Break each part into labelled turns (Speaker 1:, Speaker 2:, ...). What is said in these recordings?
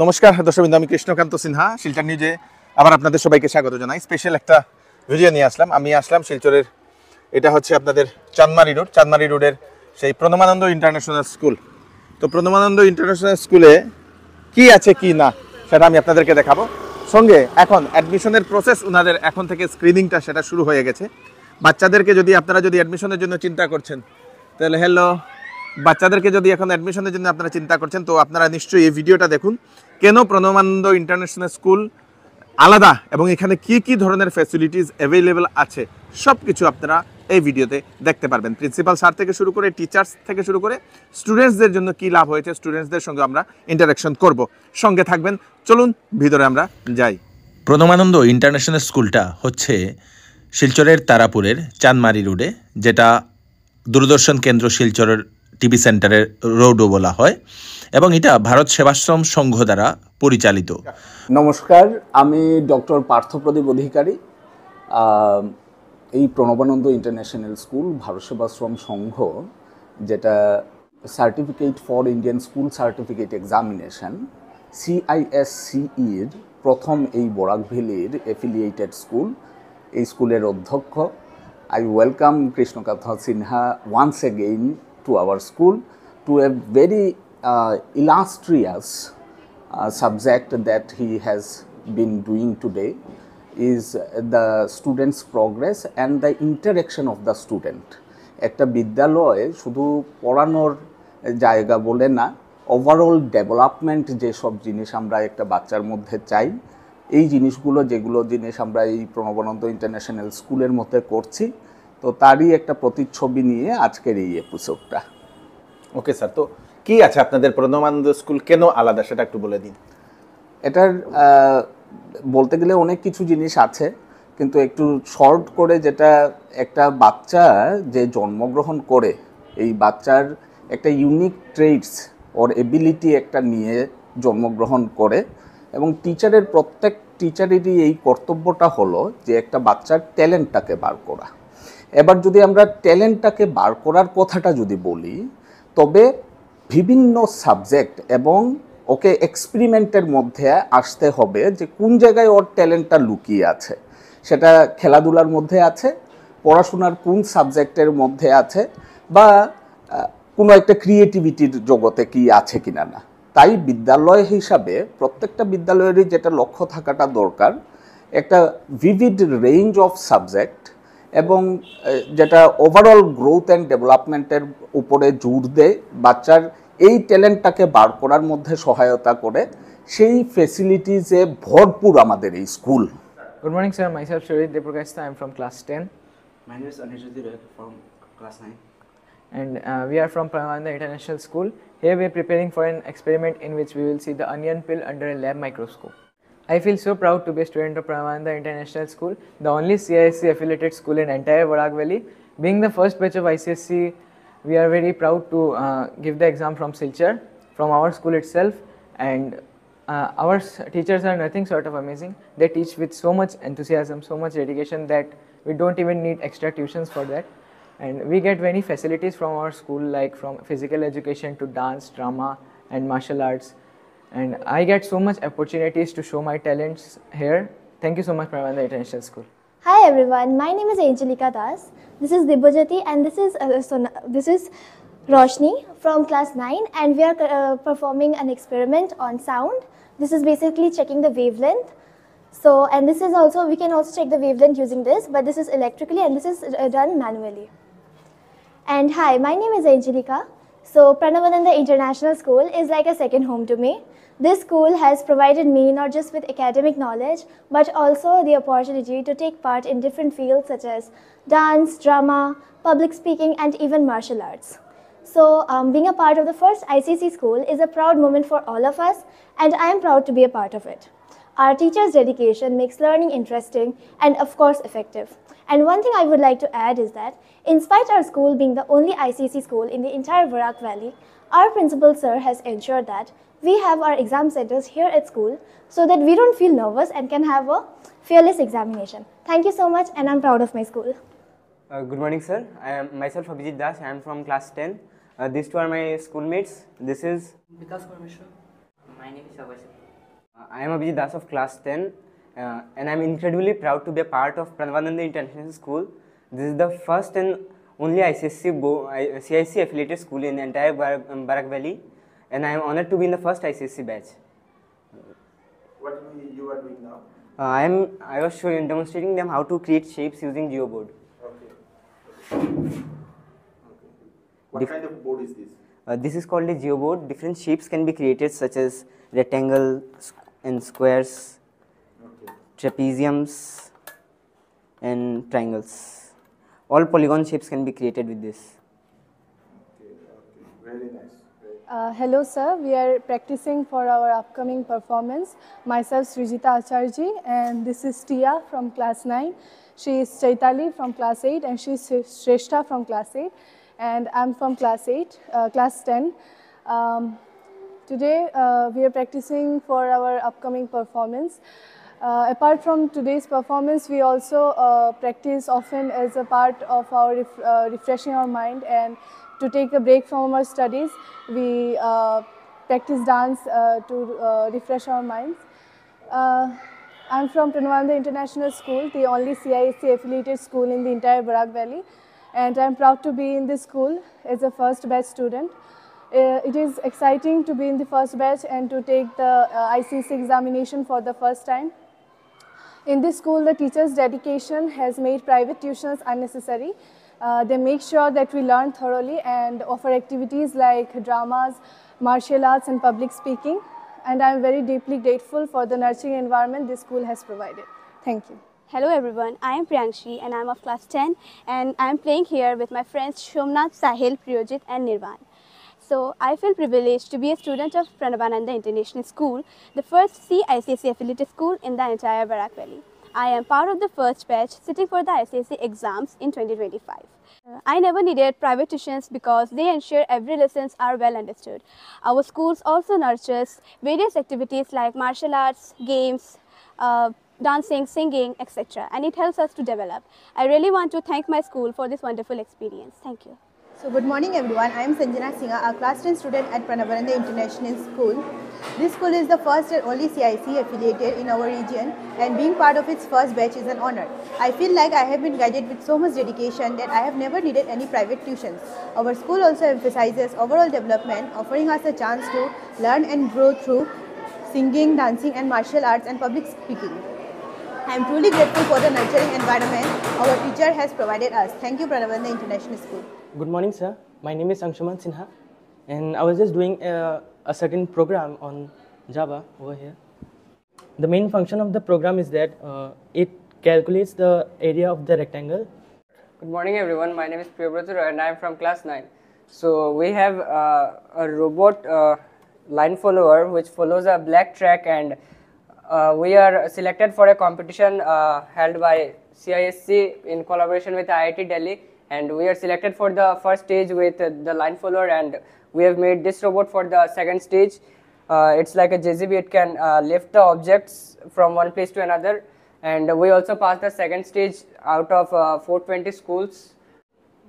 Speaker 1: নমস্কার দর্শকবৃন্দ, আমি কৃষ্ণকান্ত সিনহা। শিলচর নিউজে আবার আপনাদের সবাইকে স্বাগত জানাই। স্পেশাল একটা ভিডিও নিয়ে আসলাম। আমি আসলাম শিলচরের, এটা হচ্ছে আপনাদের চাঁদমারি রোডের সেই প্রণমানন্দ ইন্টারন্যাশনাল স্কুল। তো প্রণমানন্দ ইন্টারন্যাশনাল স্কুলে কি আছে কি না সেটা আমি আপনাদেরকে দেখাবো। সঙ্গে এখন অ্যাডমিশনের প্রসেস, ওনাদের এখন থেকে স্ক্রিনিংটা সেটা শুরু হয়ে গেছে। বাচ্চাদেরকে আপনারা যদি অ্যাডমিশনের জন্য চিন্তা করছেন, তাহলে বাচ্চাদেরকে যদি এখন অ্যাডমিশনের জন্য আপনারা চিন্তা করছেন, তো আপনারা নিশ্চয়ই এই ভিডিওটা দেখুন। কেন প্রণমানন্দ ইন্টারন্যাশনাল স্কুল আলাদা এবং এখানে কি কি ধরনের ফ্যাসিলিটিস অ্যাভেলেবেল আছে, সব কিছু আপনারা এই ভিডিওতে দেখতে পারবেন। প্রিন্সিপাল স্যার থেকে শুরু করে, টিচার্স থেকে শুরু করে, স্টুডেন্টসদের জন্য কি লাভ হয়েছে, স্টুডেন্টসদের সঙ্গে আমরা ইন্টারাকশন করব। সঙ্গে থাকবেন, চলুন ভিতরে আমরা যাই।
Speaker 2: প্রণমানন্দ ইন্টারন্যাশনাল স্কুলটা হচ্ছে শিলচরের তারাপুরের চাঁদমারি রোডে, যেটা দূরদর্শন কেন্দ্র শিলচরের টিভি সেন্টারের রোডও বলা হয়, এবং এটা ভারত সেবাশ্রম সংঘ দ্বারা পরিচালিত।
Speaker 3: নমস্কার, আমি ডক্টর পার্থপ্রদীপ অধিকারী। এই প্রণবানন্দ ইন্টারন্যাশনাল স্কুল ভারত সেবাশ্রম সংঘ, যেটা certificate for Indian school certificate examination CISCEর প্রথম এই বরাক ভ্যালির এফিলিয়েটেড স্কুল। এই স্কুলের অধ্যক্ষ। I welcome Krishnakantha Sinha once again to our school to a very illustrious subject that he has been doing today is the students' progress and the interaction of the student. একটা বিদ্যালয়ে শুধু পড়ানোর জায়গা বলে না, ওভারঅল ডেভেলপমেন্ট যেসব জিনিস আমরা একটা বাচ্চার মধ্যে চাই, এই জিনিসগুলো যেগুলো জিনিস আমরা এই প্রণবানন্দ ইন্টারন্যাশনাল স্কুলের মধ্যে করছি, তো তারই একটা প্রতিচ্ছবি নিয়ে আজকের এই এপিসোডটা।
Speaker 1: ওকে স্যার, তো কি আছে আপনাদের প্রণমানন্দ স্কুল, কেন আলাদা সেটা একটু বলে দিন।
Speaker 3: এটার বলতে গেলে অনেক কিছু জিনিস আছে, কিন্তু একটু শর্ট করে, যেটা একটা বাচ্চা যে জন্মগ্রহণ করে, এই বাচ্চার একটা ইউনিক ট্রেটস ওর এবিলিটি একটা নিয়ে জন্মগ্রহণ করে, এবং প্রত্যেক টিচারেরই এই কর্তব্যটা হলো যে একটা বাচ্চার ট্যালেন্টটাকে বার করা। এবার যদি আমরা ট্যালেন্টটাকে বার করার কথাটা যদি বলি, তবে বিভিন্ন সাবজেক্ট এবং ওকে এক্সপেরিমেন্টের মধ্যে আসতে হবে যে কোন জায়গায় ওর ট্যালেন্টটা লুকিয়ে আছে। সেটা খেলাধুলার মধ্যে আছে, পড়াশোনার কোন সাবজেক্টের মধ্যে আছে, বা কোনো একটা ক্রিয়েটিভিটির জগতে কি আছে কিনা না। তাই বিদ্যালয় হিসাবে প্রত্যেকটা বিদ্যালয়েরই যেটা লক্ষ্য থাকাটা দরকার, একটা ভিভিড রেঞ্জ অফ সাবজেক্ট, এবং যেটা ওভারঅল গ্রোথ অ্যান্ড ডেভেলপমেন্টের উপরে জোর দেয়, বাচ্চার এই ট্যালেন্টটাকে বার করার মধ্যে সহায়তা করে, সেই ফ্যাসিলিটিসে ভরপুর আমাদের এই school.
Speaker 4: Good morning, sir. Myself, Shorit Deprokashta. I'm from class 10.
Speaker 5: My name is Anishjyoti Roy from class 9.
Speaker 4: And we are from Pramananda International School. Here we are preparing for an experiment in which we will see the onion peel under a lab microscope. I feel so proud to be a student of Pramananda International School, the only CISC affiliated school in entire Barak Valley. Being the first batch of ICSC, we are very proud to give the exam from Silchar, from our school itself. And our teachers are nothing short of amazing. They teach with so much enthusiasm, so much dedication that we don't even need extra tuitions for that. And we get many facilities from our school, like from physical education to dance, drama and martial arts. And I get so much opportunities to show my talents here. Thank you so much, Pramananda International School.
Speaker 6: Hi everyone, my name is Angelika Das. This is Dibojati and this is Roshni from class 9, and we are performing an experiment on sound. This is basically checking the wavelength. So, and this is also, we can also check the wavelength using this, but this is electrically and this is done manually. And hi, my name is Angelika. So Pranavananda International School is like a second home to me. This school has provided me not just with academic knowledge, but also the opportunity to take part in different fields such as dance, drama, public speaking, and even martial arts. So being a part of the first ICC school is a proud moment for all of us, and I am proud to be a part of it. Our teachers' dedication makes learning interesting and of course effective. And one thing I would like to add is that in spite our school being the only ICC school in the entire Barak Valley, our principal sir has ensured that we have our exam centers here at school so that we don't feel nervous and can have a fearless examination. Thank you so much, and I'm proud of my school.
Speaker 5: Good morning, sir. I am myself Abhijit Das. I am from class 10. These two are my schoolmates. This is
Speaker 7: Vikas Parmeshwar.
Speaker 8: My
Speaker 7: My name is Abhishek.
Speaker 5: I am Abhijit Das of class 10 and I am incredibly proud to be a part of Pranavananda International School. This is the first and only CISC affiliated school in the entire Barak Valley, and I am honored to be in the first ICSC batch.
Speaker 1: What you are doing now?
Speaker 5: I was demonstrating them how to create shapes using GeoBoard.
Speaker 1: Okay. What kind of board is this?
Speaker 5: This is called a GeoBoard. Different shapes can be created such as rectangle and squares, trapeziums and triangles. All polygon shapes can be created with this.
Speaker 1: Okay. Very nice.
Speaker 8: Hello sir, we are practicing for our upcoming performance. Myself Srijita Acharji, and this is Tia from class 9. She is Chaitali from class 8 and she is Shrestha from class 8, and I am from class 10. Today we are practicing for our upcoming performance. Apart from today's performance, we also practice often as a part of our refreshing our mind, and to take a break from our studies, we practice dance to refresh our minds. I'm from Pranavananda International School, the only CISC affiliated school in the entire Barak Valley, and I'm proud to be in this school as a first batch student. It is exciting to be in the first batch and to take the ICSC examination for the first time. In this school, the teachers' dedication has made private tuitions unnecessary. They make sure that we learn thoroughly and offer activities like dramas, martial arts and public speaking. And I am very deeply grateful for the nurturing environment this school has provided. Thank you.
Speaker 9: Hello everyone, I am Priyankshi and I am of class 10, and I am playing here with my friends Shomnath, Sahil, Priyojit and Nirvan. So I feel privileged to be a student of Pranavananda International School, the first CICSC affiliated school in the entire Barak Valley. I am part of the first batch sitting for the ICSC exams in 2025. I never needed private tuitions because they ensure every lessons are well understood. Our schools also nurtures various activities like martial arts, games, dancing, singing, etc. and it helps us to develop. I really want to thank my school for this wonderful experience. Thank you.
Speaker 10: So good morning everyone, I am Sanjana Singha, a class 10 student at Pranavananda International School. This school is the first and only CIC affiliated in our region, and being part of its first batch is an honor. I feel like I have been guided with so much dedication that I have never needed any private tuitions. Our school also emphasizes overall development, offering us a chance to learn and grow through singing, dancing and martial arts and public speaking. I am truly grateful for the nurturing environment our teacher has provided us. Thank you, Pranavananda International School.
Speaker 11: Good morning, sir. My name is Anshuman Sinha, and I was just doing a certain program on Java over here. The main function of the program is that it calculates the area of the rectangle.
Speaker 4: Good morning everyone, my name is Priyabrata and I am from class 9. So we have a robot line follower which follows a black track, and we are selected for a competition held by CISC in collaboration with IIT Delhi, and we are selected for the first stage with the line follower, and we have made this robot for the second stage. It's like a JCB, it can lift the objects from one place to another, and we also passed the second stage out of 420 schools.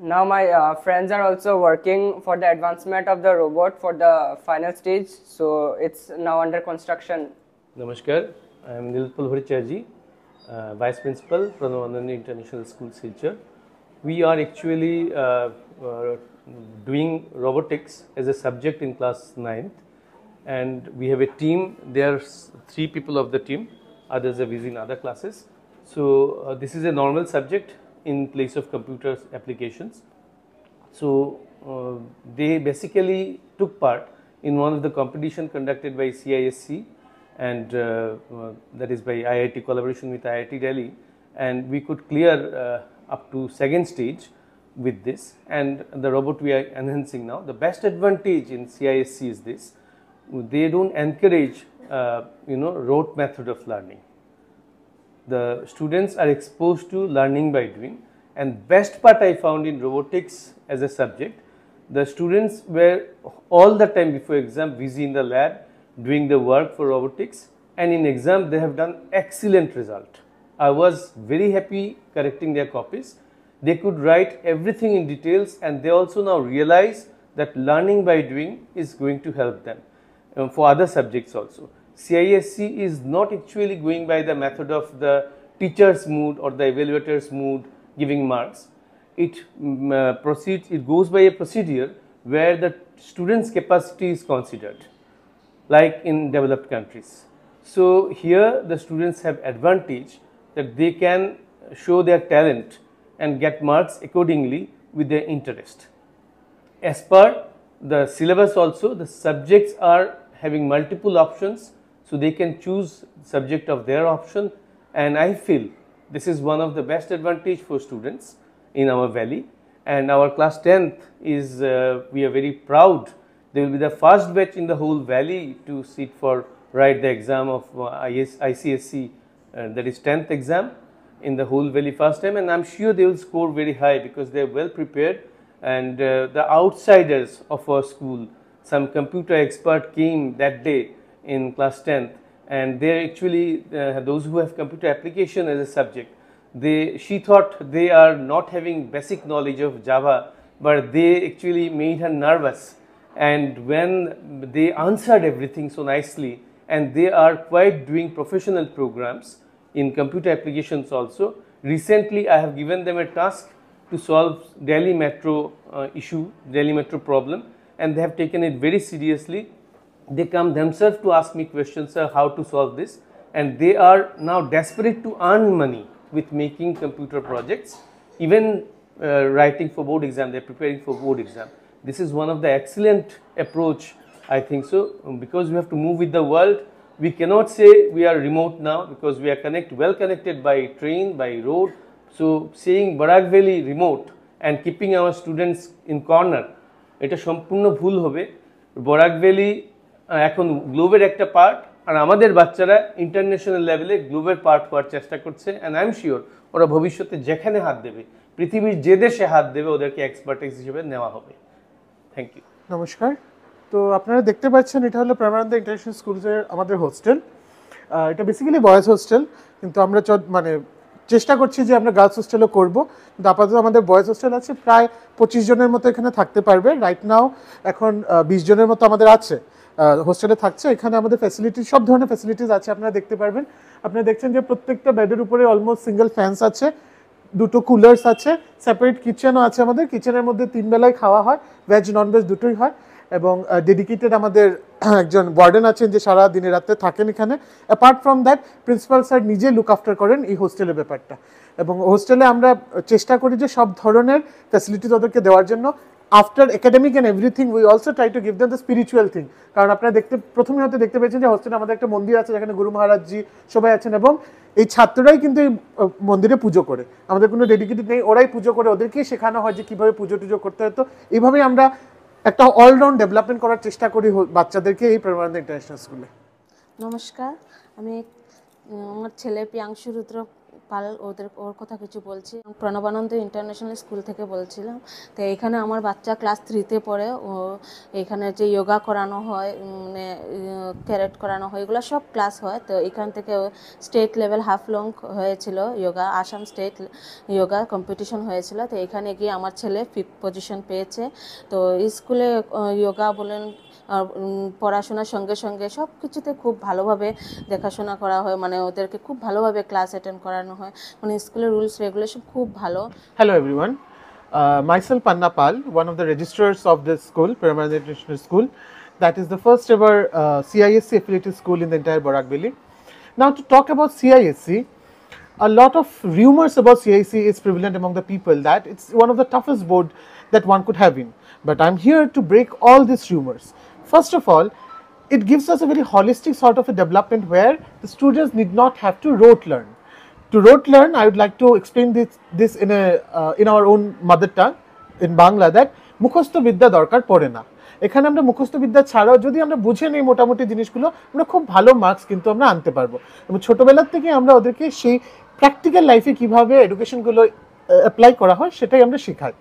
Speaker 4: Now my friends are also working for the advancement of the robot for the final stage, so it's now under construction.
Speaker 12: Namaskar, I am Nilpal Bhattacharjee, Vice Principal, Pranavananda International School, Silchar. We are actually doing robotics as a subject in class 9th, and we have a team. There are 3 people of the team, others are busy in other classes. So this is a normal subject in place of computer applications. So they basically took part in one of the competition conducted by CISC, and that is by IIT collaboration with IIT Delhi, and we could clear up to second stage with this, and the robot we are enhancing now. The best advantage in CISC is this: they don't encourage rote method of learning. The students are exposed to learning by doing, and best part I found in robotics as a subject, the students were all the time before exam busy in the lab doing the work for robotics, and in exam they have done excellent result. I was very happy correcting their copies. They could write everything in details, and they also now realize that learning by doing is going to help them. for other subjects also. CISC is not actually going by the method of the teacher's mood or the evaluator's mood giving marks. It goes by a procedure where the student's capacity is considered, like in developed countries. So here the students have advantage that they can show their talent and get marks accordingly with their interest. As per the syllabus also, the subjects are having multiple options, so they can choose subject of their option, and I feel this is one of the best advantage for students in our valley. And our class 10th is, we are very proud, they will be the first batch in the whole valley to sit for write the exam of ICSC, that is 10th exam in the whole valley first time, and I am sure they will score very high because they are well prepared. And the outsiders of our school, some computer expert came that day in class 10th, and they actually those who have computer application as a subject, she thought they are not having basic knowledge of Java, but they actually made her nervous. And when they answered everything so nicely, and they are quite doing professional programs in computer applications also. Recently, I have given them a task to solve Delhi Metro issue, Delhi Metro problem, and they have taken it very seriously. They come themselves to ask me questions, sir, how to solve this, and they are now desperate to earn money with making computer projects, even writing for board exam, they are preparing for board exam. This is one of the excellent approach, I think so, because we have to move with the world. We cannot say we are remote now because we are well connected by train, by road. So saying Barak Valley remote and keeping our students in corner, এটা সম্পূর্ণ ভুল হবে। Barak valley এখন গ্লোবের একটা part, আর আমাদের বাচ্চারা international লেভেলে গ্লোবের part হওয়ার চেষ্টা করছে, অ্যান্ড আই এম শিওর ওরা ভবিষ্যতে যেখানে হাত দেবে, পৃথিবীর যে দেশে হাত দেবে, ওদেরকে এক্সপার্টাইজ হিসেবে নেওয়া হবে। Thank you.
Speaker 7: নমস্কার। তো আপনারা দেখতে পাচ্ছেন এটা হলো প্রেমানন্দ ইন্টারন্যাশনাল স্কুলের আমাদের হোস্টেল। এটা বেসিক্যালি বয়েজ হোস্টেল, কিন্তু আমরা মানে চেষ্টা করছি যে আমরা গার্লস হোস্টেলও করব, কিন্তু আপাতত আমাদের বয়েজ হোস্টেল আছে। প্রায় 25 জনের মতো এখানে থাকতে পারবে। রাইট নাও এখন 20 জনের মতো আমাদের আছে হোস্টেলে থাকছে। এখানে আমাদের ফ্যাসিলিটি, সব ধরনের ফ্যাসিলিটিস আছে, আপনারা দেখতে পারবেন। আপনারা দেখছেন যে প্রত্যেকটা বেডের উপরে অলমোস্ট সিঙ্গেল ফ্যানস আছে, 2টো কুলার্স আছে, সেপারেট কিচেনও আছে আমাদের। কিচেনের মধ্যে 3 বেলায় খাওয়া হয়, ভেজ ননভেজ দুটোই হয়, এবং ডেডিকেটেড আমাদের একজন ওয়ার্ডেন আছেন যে সারা দিনে রাতে থাকেন এখানে। Apart from that principal sir নিজে লুক আফটার করেন এই হোস্টেলের ব্যাপারটা, এবং হোস্টেলে আমরা চেষ্টা করি যে সব ধরনের ফ্যাসিলিটিস ওদেরকে দেওয়ার জন্য। After academic and everything we also try to give them the spiritual thing. কারণ আপনারা প্রথমে হয়তো দেখতে পেয়েছেন যে হোস্টেলে আমাদের একটা মন্দির আছে যেখানে গুরু মহারাজজি সবাই আছেন, এবং এই ছাত্ররাই কিন্তু এই মন্দিরে পুজো করে। আমাদের কোনো ডেডিকেটেড নেই, ওরাই পুজো করে, ওদেরকেই শেখানো হয় যে কীভাবে পুজো টুজো করতে হয়। তো এইভাবেই আমরা একটা অলরাউন্ড ডেভেলপমেন্ট করার চেষ্টা করি বাচ্চাদেরকে এই প্রেমানন্দ ইন্টারন্যাশনাল স্কুলে।
Speaker 13: নমস্কার, আমি আমার ছেলে প্রিয়াংশু রুদ্র পাল ওর কথা কিছু বলছি। প্রণবানন্দ ইন্টারন্যাশনাল স্কুল থেকে বলছিলাম। তো এখানে আমার বাচ্চা ক্লাস 3তে পড়ে। ও এখানে যে যোগা করানো হয়, মানে ক্যারেট করানো হয়, এগুলো সব ক্লাস হয়। তো এখান থেকে স্টেট লেভেল হাফ লং হয়েছিল যোগা, আসাম স্টেট যোগা কম্পিটিশন হয়েছিল। তো এখানে গিয়ে আমার ছেলে 5th পজিশন পেয়েছে। তো স্কুলে যোগা বলেন, পড়াশোনার সঙ্গে সঙ্গে সব কিছুতে খুব ভালোভাবে দেখাশোনা করা হয়, মানে ওদেরকে খুব ভালোভাবে ক্লাস অ্যাটেন্ড করানো হয়, মানে স্কুলের রুলস রেগুলেশন খুব ভালো।
Speaker 7: Hello everyone, myself Panna Pal, one of the registrars of this school, Premanand International School. That is the first ever CISC affiliated school in the entire Barak Valley. Now to talk about CISC, a lot of rumors about CISC is prevalent among the people that it's one of the toughest board that one could have in. But I'm here to break all these rumors. First of all, it gives us a very holistic sort of a development where the students need not have to rote learn. To rote learn, I would like to explain this in our own mother tongue, in Bangla, that মুখস্থ বিদ্যা দরকার পড়ে না। এখানে আমরা মুখস্থ বিদ্যা ছাড়াও যদি আমরা বুঝে নিই মোটামুটি জিনিসগুলো, আমরা খুব ভালো মার্কস কিন্তু আমরা আনতে পারবো। এবং ছোটোবেলার থেকে আমরা ওদেরকে সেই প্র্যাকটিক্যাল লাইফে কীভাবে এডুকেশনগুলো অ্যাপ্লাই করা হয় সেটাই আমরা শেখাই।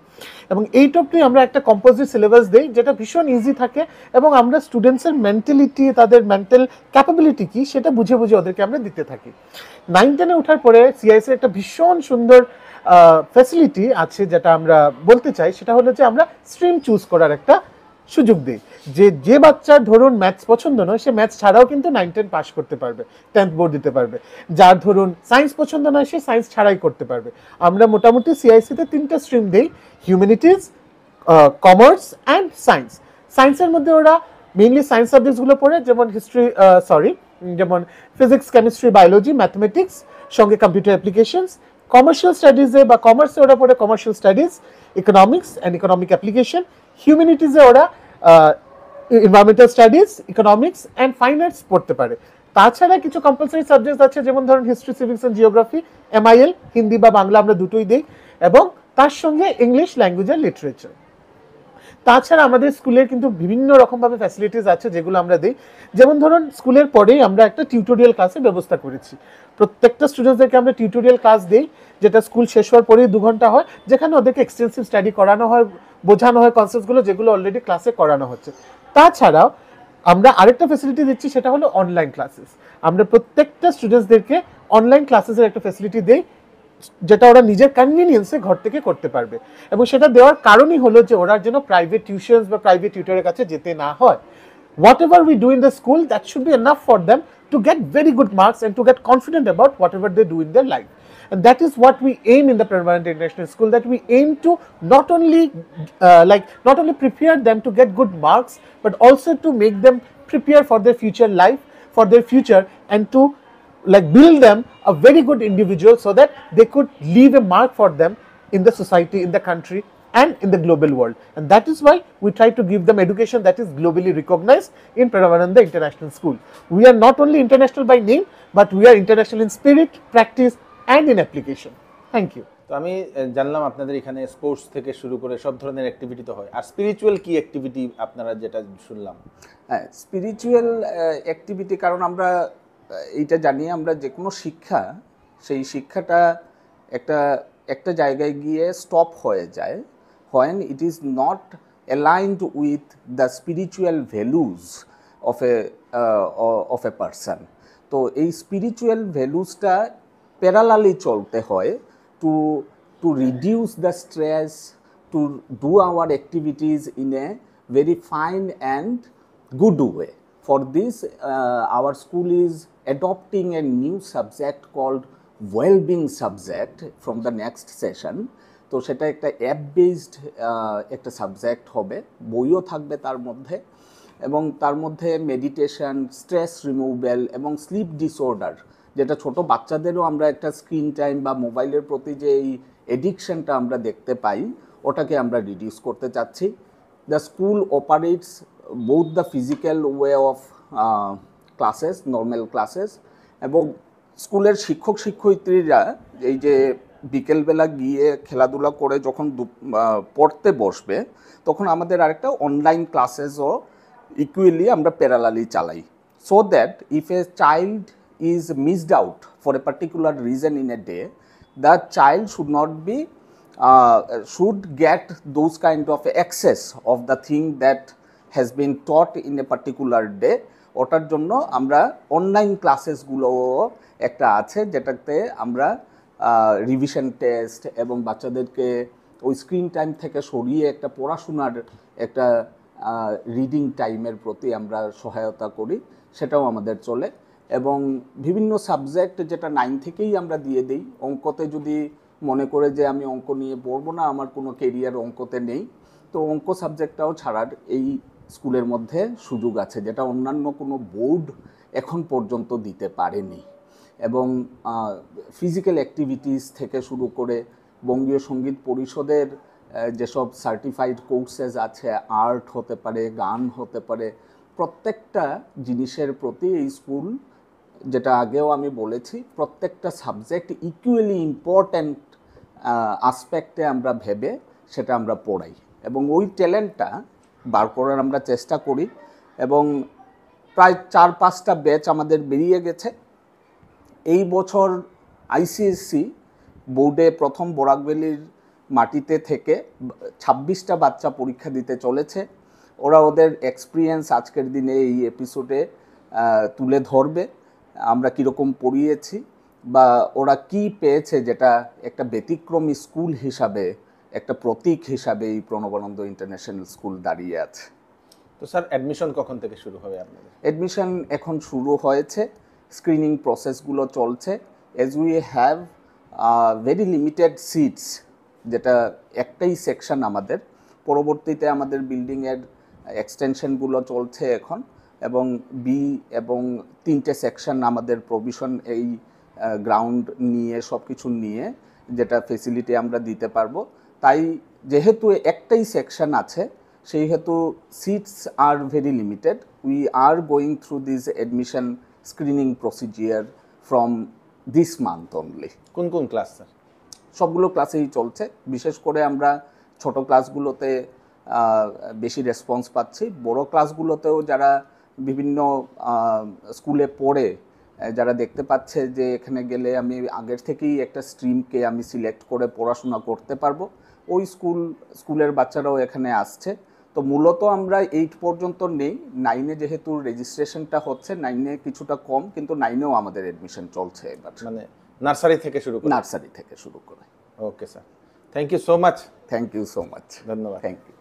Speaker 7: এবং এইটুকুই আমরা একটা কম্পোজিট সিলেবাস দিই যেটা ভীষণ ইজি থাকে, এবং আমরা স্টুডেন্টসের মেন্টালিটি, তাদের মেন্টাল ক্যাপাবিলিটি কী সেটা বুঝে বুঝে ওদেরকে আমরা দিতে থাকি। 9-10-এ ওঠার পরে সিআইএসির একটা ভীষণ সুন্দর ফ্যাসিলিটি আছে যেটা আমরা বলতে চাই, সেটা হলো যে আমরা স্ট্রিম চুজ করার একটা সুযোগ দিই যে যে বাচ্চার ধরুন ম্যাথস পছন্দ নয় সে ম্যাথস ছাড়াও কিন্তু 9-10 পাস করতে পারবে, 10th বোর্ড দিতে পারবে। যার ধরুন সায়েন্স পছন্দ নয় সে সায়েন্স ছাড়াই করতে পারবে। আমরা মোটামুটি সিআইসিতে 3টা স্ট্রিম দিই, হিউম্যানিটিজ, কমার্স অ্যান্ড সায়েন্স। সায়েন্সের মধ্যে ওরা মেইনলি সায়েন্স সাবজেক্টসগুলো পড়ে, যেমন যেমন ফিজিক্স, কেমিস্ট্রি, বায়োলজি, ম্যাথমেটিক্স, সঙ্গে কম্পিউটার অ্যাপ্লিকেশনস। কমার্শিয়াল স্টাডিজে বা কমার্সে ওরা পড়ে commercial studies, economics and economic application. হিউম্যানিটিজে ওরা environmental studies, economics and fine arts পড়তে পারে। তাছাড়া কিছু কম্পালসারি সাবজেক্ট আছে, যেমন ধরুন history, civics and geography, MIL, Hindi বা বাংলা আমরা দুটোই দিই, এবং তার সঙ্গে ইংলিশ ল্যাঙ্গুয়েজ আর লিটারেচার। তাছাড়া আমাদের স্কুলের কিন্তু বিভিন্ন রকমভাবে ফ্যাসিলিটিস আছে যেগুলো আমরা দিই। যেমন ধরুন স্কুলের পরেই আমরা একটা টিউটোরিয়াল ক্লাসের ব্যবস্থা করেছি। প্রত্যেকটা স্টুডেন্টসদেরকে আমরা টিউটোরিয়াল ক্লাস দিই, যেটা স্কুল শেষ হওয়ার পরেই 2 ঘন্টা হয়, যেখানে ওদেরকে এক্সটেন্সিভ স্টাডি করানো হয়, বোঝানো হয় কনসেপ্টগুলো যেগুলো অলরেডি ক্লাসে করানো হচ্ছে। তাছাড়াও আমরা আরেকটা ফ্যাসিলিটি দিচ্ছি, সেটা হলো অনলাইন ক্লাসেস। আমরা প্রত্যেকটা স্টুডেন্টসদেরকে অনলাইন ক্লাসেসের একটা ফ্যাসিলিটি দিই, যেটা ওরা নিজের কনভিনিয়েন্সে ঘর থেকে করতে পারবে। এবং সেটা দেওয়ার কারণই হলো যে ওরা যেন প্রাইভেট টিউশনস বা প্রাইভেট টিউটরের কাছে যেতে না হয়। Whatever we do in the school, that should be enough for them to get very good marks and to get confident about whatever they do in their life. And that is what we aim in the Pranavananda International School, that we aim to not only prepare them to get good marks, but also to make them prepare for their future life, for their future, and to build them a very good individual so that they could leave a mark for them in the society, in the country, and in the global world. And that is why we try to give them education that is globally recognized in Pranavananda International School. We are not only international by name, but we are international in spirit, practice, and in application. Thank you.
Speaker 1: তো আমি জানলাম আপনাদের এখানে sports থেকে শুরু করে সব ধরনের অ্যাক্টিভিটি তো হয়, আর স্পিরিচুয়াল কি অ্যাক্টিভিটি আপনারা যেটা শুনলাম?
Speaker 3: হ্যাঁ, স্পিরিচুয়াল অ্যাক্টিভিটি, কারণ আমরা এইটা জানি, আমরা যে কোনো শিক্ষা, সেই শিক্ষাটা একটা জায়গায় গিয়ে স্টপ হয়ে যায় when it is not aligned with the spiritual values of a person. তো এই স্পিরিচুয়াল ভ্যালুসটা প্যারালালি চলতে হয় to reduce the stress, to do our activities in a very fine and good way. For this, our school is adopting a new subject called well-being subject from the next session. তো সেটা একটা app based একটা subject হবে, বইও থাকবে তার মধ্যে, এবং তার মধ্যে মেডিটেশন, স্ট্রেস রিমুভাল এবং স্লিপ ডিসঅর্ডার, যেটা ছোট বাচ্চাদেরও আমরা একটা স্ক্রিন টাইম বা মোবাইলের প্রতি যে এই এডিকশনটা আমরা দেখতে পাই, ওটাকে আমরা রিডিউস করতে চাচ্ছি। The school operates both the physical way of classes, normal classes, এবং স্কুলের শিক্ষক শিক্ষয়িত্রীরা এই যে বিকেলবেলা গিয়ে খেলাধুলা করে যখন পড়তে বসবে, তখন আমাদের আরেকটা অনলাইন ক্লাসেসও ইকুয়ালি আমরা প্যারালালি চালাই, so that if a child is missed out for a particular reason in a day, that child should get those kind of access of the thing that has been taught in a particular day. ওটার জন্য আমরা online ক্লাসেসগুলোও একটা আছে, যেটাতে আমরা revision test এবং বাচ্চাদেরকে ওই স্ক্রিন টাইম থেকে সরিয়ে একটা পড়াশোনার একটা রিডিং টাইমের প্রতি আমরা সহায়তা করি, সেটাও আমাদের চলে। এবং বিভিন্ন সাবজেক্ট যেটা 9 থেকেই আমরা দিয়ে দিই। অঙ্কতে যদি মনে করে যে আমি অঙ্ক নিয়ে পড়বো না, আমার কোনো কেরিয়ার অঙ্কতে নেই, তো অঙ্ক সাবজেক্টটাও ছাড়ার এই স্কুলের মধ্যে সুযোগ আছে, যেটা অন্যান্য কোনো বোর্ড এখন পর্যন্ত দিতে পারেনি। এবং ফিজিক্যাল অ্যাক্টিভিটিস থেকে শুরু করে বঙ্গীয় সঙ্গীত পরিষদের যেসব সার্টিফাইড কোর্সেস আছে, আর্ট হতে পারে, গান হতে পারে, প্রত্যেকটা জিনিসের প্রতি এই স্কুল, যেটা আগেও আমি বলেছি, প্রত্যেকটা সাবজেক্ট ইকুয়ালি ইম্পর্ট্যান্ট আসপেক্টে আমরা ভেবে সেটা আমরা পড়াই, এবং ওই ট্যালেন্টটা বার করার আমরা চেষ্টা করি। এবং প্রায় 4-5টা ব্যাচ আমাদের বেরিয়ে গেছে। এই বছর ICSE বোর্ডে প্রথম বরাকভ্যালির মাটিতে থেকে 26টা বাচ্চা পরীক্ষা দিতে চলেছে। ওরা ওদের এক্সপিরিয়েন্স আজকের দিনে এই এপিসোডে তুলে ধরবে, আমরা কীরকম পড়িয়েছি বা ওরা কি পেয়েছে, যেটা একটা ব্যতিক্রমী স্কুল হিসাবে, একটা প্রতীক হিসাবে এই প্রণবানন্দ ইন্টারন্যাশনাল স্কুল দাঁড়িয়ে আছে।
Speaker 1: তো স্যার অ্যাডমিশন কখন থেকে শুরু হবে আপনাদের?
Speaker 3: অ্যাডমিশন এখন শুরু হয়েছে, স্ক্রিনিং প্রসেসগুলো চলছে। As we have very limited seats, যেটা একটাই সেকশন আমাদের। পরবর্তীতে আমাদের বিল্ডিংয়ের এক্সটেনশনগুলো চলছে এখন, এবং বি এবং 3টে সেকশন আমাদের প্রভিশন এই গ্রাউন্ড নিয়ে সব কিছু নিয়ে যেটা ফেসিলিটি আমরা দিতে পারবো। তাই যেহেতু একটাই সেকশন আছে, সেই হেতু seats are very limited. We are going through this admission screening procedure from this month only.
Speaker 1: কোন কোন ক্লাস স্যার?
Speaker 3: সবগুলো ক্লাসেই চলছে। বিশেষ করে আমরা ছোট ক্লাসগুলোতে বেশি রেসপন্স পাচ্ছি। বড় ক্লাসগুলোতেও যারা বিভিন্ন স্কুলে পড়ে, যারা দেখতে পাচ্ছে যে এখানে গেলে আমি আগের থেকেই একটা স্ট্রিমকে আমি সিলেক্ট করে পড়াশোনা করতে পারবো, ওই স্কুলের বাচ্চারাও এখানে আসছে। তো মূলত আমরা 8 পর্যন্ত নেই। 9-এ যেহেতু রেজিস্ট্রেশনটা হচ্ছে, 9-এ কিছুটা কম, কিন্তু 9-এও আমাদের অ্যাডমিশন চলছে এবার।
Speaker 1: মানে নার্সারি থেকে শুরু করে?
Speaker 3: নার্সারি থেকে শুরু করে।
Speaker 1: Okay sir, thank you so much.
Speaker 3: Thank you so much.
Speaker 1: ধন্যবাদ।
Speaker 3: Thank you.